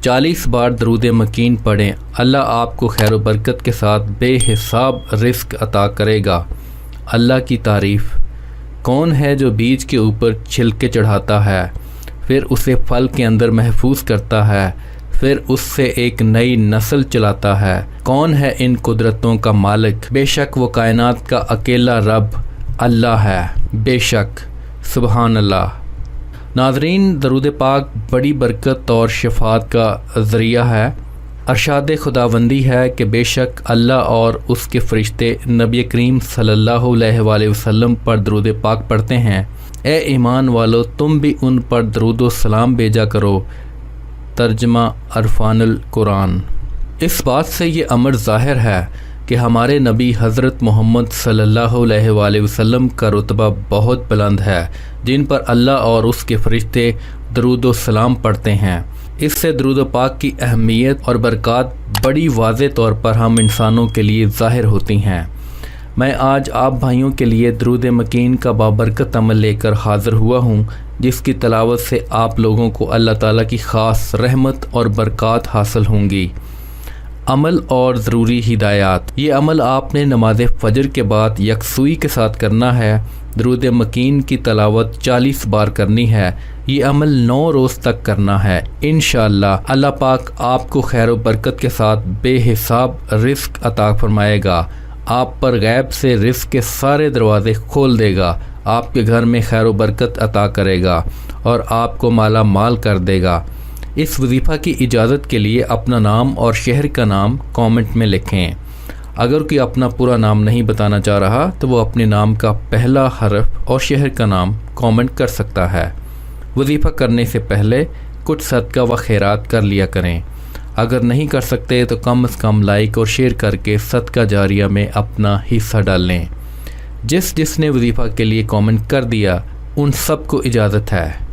40 بار درود مکین پڑھیں، اللہ آپ کو خیر و برکت کے ساتھ بے حساب رزق عطا کرے گا۔ اللہ کی تعریف۔ کون ہے جو بیج کے اوپر چھلکے چڑھاتا ہے، پھر اسے پھل کے اندر محفوظ کرتا ہے، پھر اس سے ایک نئی نسل چلاتا ہے؟ کون ہے ان قدرتوں کا مالک؟ بے شک وہ کائنات کا اکیلا رب اللہ ہے، بے شک، سبحان اللہ۔ ناظرین، درود پاک بڑی برکت اور شفاعت کا ذریعہ ہے۔ ارشاد خداوندی ہے کہ بے شک اللہ اور اس کے فرشتے نبی کریم صلی اللہ علیہ وآلہ وسلم پر درود پاک پڑھتے ہیں۔ اے ایمان والو، تم بھی ان پر درود و سلام بھیجا کرو۔ ترجمہ عرفان القرآن۔ اس بات سے یہ امر ظاہر ہے کہ ہمارے نبی حضرت محمد صلی اللہ علیہ وآلہ وسلم کا رتبہ بہت بلند ہے، جن پر اللہ اور اس کے فرشتے درود و سلام پڑھتے ہیں۔ اس سے درود و پاک کی اہمیت اور برکات بڑی واضح طور پر ہم انسانوں کے لیے ظاہر ہوتی ہیں۔ میں آج آپ بھائیوں کے لیے درود مکین کا بابرکت عمل لے کر حاضر ہوا ہوں، جس کی تلاوت سے آپ لوگوں کو اللہ تعالیٰ کی خاص رحمت اور برکات حاصل ہوں گی۔ عمل اور ضروری ہدایات۔ یہ عمل آپ نے نماز فجر کے بعد یکسوئی کے ساتھ کرنا ہے۔ درود مکین کی تلاوت 40 بار کرنی ہے۔ یہ عمل 9 روز تک کرنا ہے۔ انشاءاللہ اللہ پاک آپ کو خیر و برکت کے ساتھ بے حساب رزق عطا فرمائے گا۔ آپ پر غیب سے رزق کے سارے دروازے کھول دے گا، آپ کے گھر میں خیر و برکت عطا کرے گا اور آپ کو مالا مال کر دے گا۔ اس وظیفہ کی اجازت کے لیے اپنا نام اور شہر کا نام کامنٹ میں لکھیں۔ اگر کوئی اپنا پورا نام نہیں بتانا چاہ رہا تو وہ اپنے نام کا پہلا حرف اور شہر کا نام کامنٹ کر سکتا ہے۔ وظیفہ کرنے سے پہلے کچھ صدقہ و خیرات کر لیا کریں۔ اگر نہیں کر سکتے تو کم از کم لائک اور شیئر کر کے صدقہ جاریہ میں اپنا حصہ ڈال لیں۔ جس نے وظیفہ کے لیے کامنٹ کر دیا ان سب کو اجازت ہے۔